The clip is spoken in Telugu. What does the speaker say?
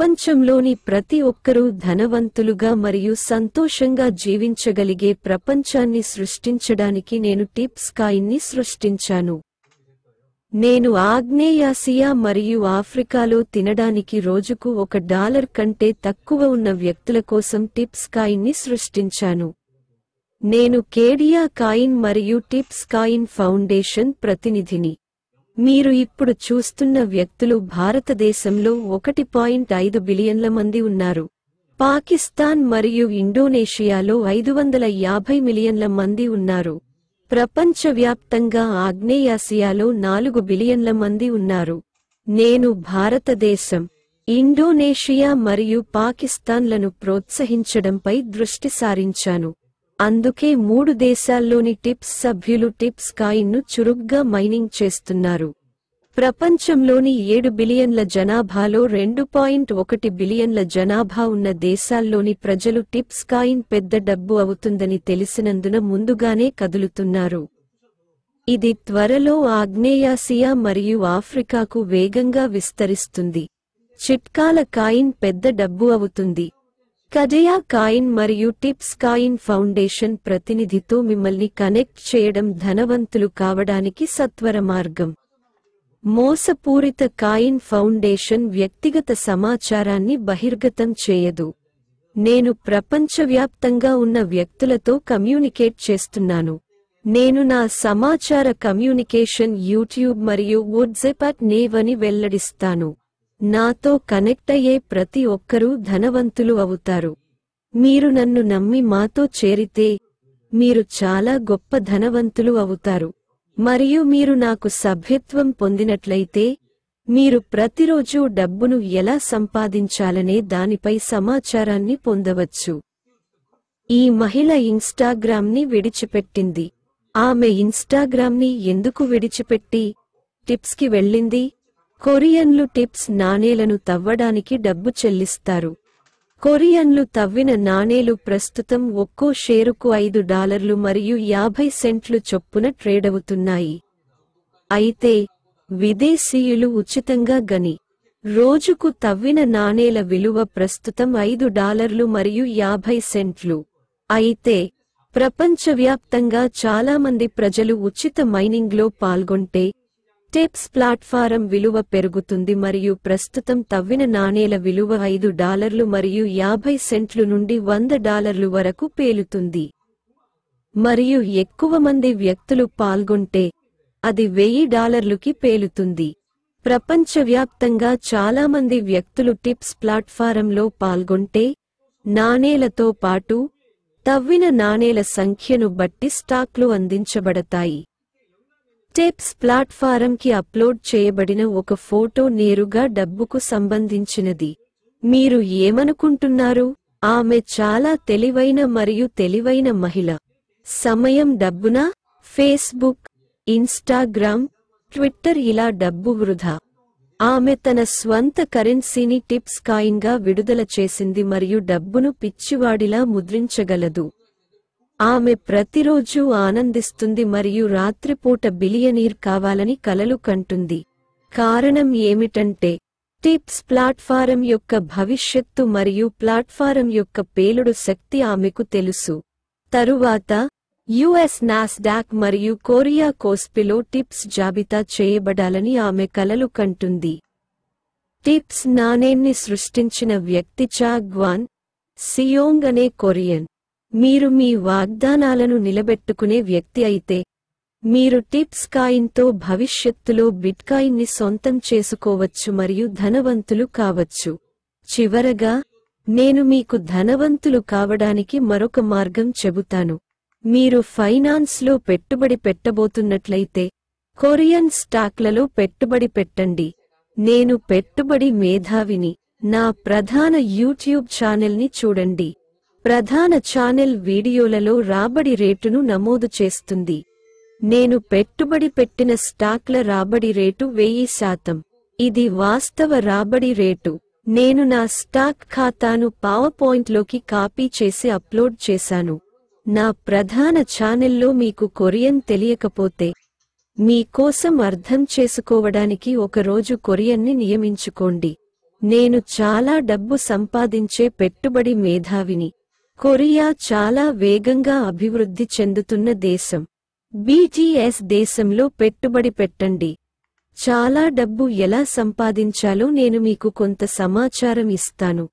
ప్రపంచంలోని ప్రతి ఒక్కరూ ధనవంతులుగా మరియు సంతోషంగా జీవించగలిగే ప్రపంచాన్ని సృష్టించడానికి నేను టిప్స్ కాయిన్ని సృష్టించాను. నేను ఆగ్నేయాసియా మరియు ఆఫ్రికాలో తినడానికి రోజుకు $1 కంటే తక్కువ ఉన్న వ్యక్తుల కోసం టిప్స్ కాయిన్ని సృష్టించాను. నేను కేడియా కాయిన్ మరియు టిప్స్ కాయిన్ ఫౌండేషన్ ప్రతినిధిని. మీరు ఇప్పుడు చూస్తున్న వ్యక్తులు భారతదేశంలో 1.5 బిలియన్ల మంది ఉన్నారు. పాకిస్తాన్ మరియు ఇండోనేషియాలో 550 మిలియన్ల మంది ఉన్నారు. ప్రపంచవ్యాప్తంగా ఆగ్నేయాసియాలో 4 బిలియన్ల మంది ఉన్నారు. నేను భారతదేశం, ఇండోనేషియా మరియు పాకిస్తాన్లను ప్రోత్సహించడంపై దృష్టి సారించాను. అందుకే 3 దేశాల్లోని టిప్స్ సభ్యులు టిప్స్ కాయిన్ను చురుగ్గా మైనింగ్ చేస్తున్నారు. ప్రపంచంలోని 7 బిలియన్ల జనాభాలో 2.1 బిలియన్ల జనాభా ఉన్న దేశాల్లోని ప్రజలు టిప్స్ కాయిన్ పెద్ద డబ్బు అవుతుందని తెలిసినందున ముందుగానే కదులుతున్నారు. ఇది త్వరలో ఆగ్నేయాసియా మరియు ఆఫ్రికాకు వేగంగా విస్తరిస్తుంది. చిట్కాల కాయిన్ పెద్ద డబ్బు అవుతుంది. కేడియా కాయిన్ మరియు టిప్స్ కాయిన్ ఫౌండేషన్ ప్రతినిధితో మిమ్మల్ని కనెక్ట్ చేయడం ధనవంతులు కావడానికి సత్వర మార్గం. మోసపూరిత కాయిన్ ఫౌండేషన్ వ్యక్తిగత సమాచారాన్ని బహిర్గతం చేయదు. నేను ప్రపంచవ్యాప్తంగా ఉన్న వ్యక్తులతో కమ్యూనికేట్ చేస్తున్నాను. నేను నా సమాచార కమ్యూనికేషన్ యూట్యూబ్ మరియు వాట్సాప్ నేవని వెల్లడిస్తాను. నాతో కనెక్ట్ అయ్యే ప్రతి ఒక్కరూ ధనవంతులు అవుతారు. మీరు నన్ను నమ్మి మాతో చేరితే మీరు చాలా గొప్ప ధనవంతులు అవుతారు. మరియు మీరు నాకు సభ్యత్వం పొందినట్లయితే మీరు ప్రతిరోజూ డబ్బును ఎలా సంపాదించాలనే దానిపై సమాచారాన్ని పొందవచ్చు. ఈ మహిళ ఇన్స్టాగ్రామ్ని విడిచిపెట్టింది. ఆమె ఇన్స్టాగ్రామ్ని ఎందుకు విడిచిపెట్టి టిప్స్కి వెళ్ళింది? కొరియన్లు టిప్స్ నాణేలను తవ్వడానికి డబ్బు చెల్లిస్తారు. కొరియన్లు తవ్విన నాణేలు ప్రస్తుతం ఒక్కో షేరుకు $5 మరియు 50 సెంట్లు చొప్పున ట్రేడవుతున్నాయి. అయితే విదేశీయులు ఉచితంగా గని రోజుకు తవ్విన నాణేల విలువ ప్రస్తుతం $5 మరియు 50 సెంట్లు. అయితే ప్రపంచవ్యాప్తంగా చాలామంది ప్రజలు ఉచిత మైనింగ్లో పాల్గొంటే టిప్స్ ప్లాట్ఫారం విలువ పెరుగుతుంది మరియు ప్రస్తుతం తవ్విన నాణేల విలువ $5 మరియు 50 సెంట్లు నుండి $100 వరకు పేలుతుంది. మరియు ఎక్కువ మంది వ్యక్తులు పాల్గొంటే అది $1000కి పేలుతుంది. ప్రపంచవ్యాప్తంగా చాలామంది వ్యక్తులు టిప్స్ ప్లాట్ఫారంలో పాల్గొంటే నాణేలతో పాటు తవ్విన నాణేల సంఖ్యను బట్టి స్టాక్లు అందించబడతాయి. టిప్స్ ప్లాట్ఫారంకి అప్లోడ్ చేయబడిన ఒక ఫోటో నేరుగా డబ్బుకు సంబంధించినది. మీరు ఏమనుకుంటున్నారు? ఆమె చాలా తెలివైన మరియు తెలివైన మహిళ. సమయం డబ్బునా? ఫేస్బుక్, ఇన్స్టాగ్రామ్, ట్విట్టర్ ఇలా డబ్బు వృధా. ఆమె తన స్వంత కరెన్సీని టిప్స్ కాయిన్గా విడుదల చేసింది మరియు డబ్బును పిచ్చివాడిలా ముద్రించగలదు. ఆమె ప్రతిరోజూ ఆనందిస్తుంది మరియు రాత్రిపూట బిలియనీర్ కావాలని కలలు కంటుంది. కారణం ఏమిటంటే టిప్స్ ప్లాట్ఫారం యొక్క భవిష్యత్తు మరియు ప్లాట్ఫారం యొక్క పేలుడు శక్తి ఆమెకు తెలుసు. తరువాత యుఎస్ నాస్డాక్ మరియు కొరియా కోస్పిలో టిప్స్ జాబితా చేయబడాలని ఆమె కలలు కంటుంది. టిప్స్ నాణేన్ని సృష్టించిన వ్యక్తి చా గ్వాన్ సియోంగ్ అనే కొరియన్. మీరు మీ వాగ్దానాలను నిలబెట్టుకునే వ్యక్తి అయితే మీరు టిప్స్ కాయిన్తో భవిష్యత్తులో బిట్కాయిన్ని సొంతం చేసుకోవచ్చు మరియు ధనవంతులు కావచ్చు. చివరగా నేను మీకు ధనవంతులు కావడానికి మరొక మార్గం చెబుతాను. మీరు ఫైనాన్స్లో పెట్టుబడి పెట్టబోతున్నట్లయితే కొరియన్ స్టాక్లలో పెట్టుబడి పెట్టండి. నేను పెట్టుబడి మేధావిని. నా ప్రధాన యూట్యూబ్ ఛానల్ని చూడండి. ప్రధాన ఛానల్ వీడియోలలో రాబడి రేటును నమోదు చేస్తుంది. నేను పెట్టుబడి పెట్టిన స్టాక్ల రాబడి రేటు 1000%. ఇది వాస్తవ రాబడి రేటు. నేను నా స్టాక్ ఖాతాను పవర్పాయింట్లోకి కాపీ చేసి అప్లోడ్ చేశాను. నా ప్రధాన ఛానల్లో మీకు కొరియన్ తెలియకపోతే మీ కోసం అర్థం చేసుకోవడానికి ఒక రోజు కొరియన్ని నియమించుకోండి. నేను చాలా డబ్బు సంపాదించే పెట్టుబడి మేధావిని. కొరియా చాలా వేగంగా అభివృద్ధి చెందుతున్న దేశం. BTS దేశంలో పెట్టుబడి పెట్టండి. చాలా డబ్బు ఎలా సంపాదించాలో నేను మీకు కొంత సమాచారం ఇస్తాను.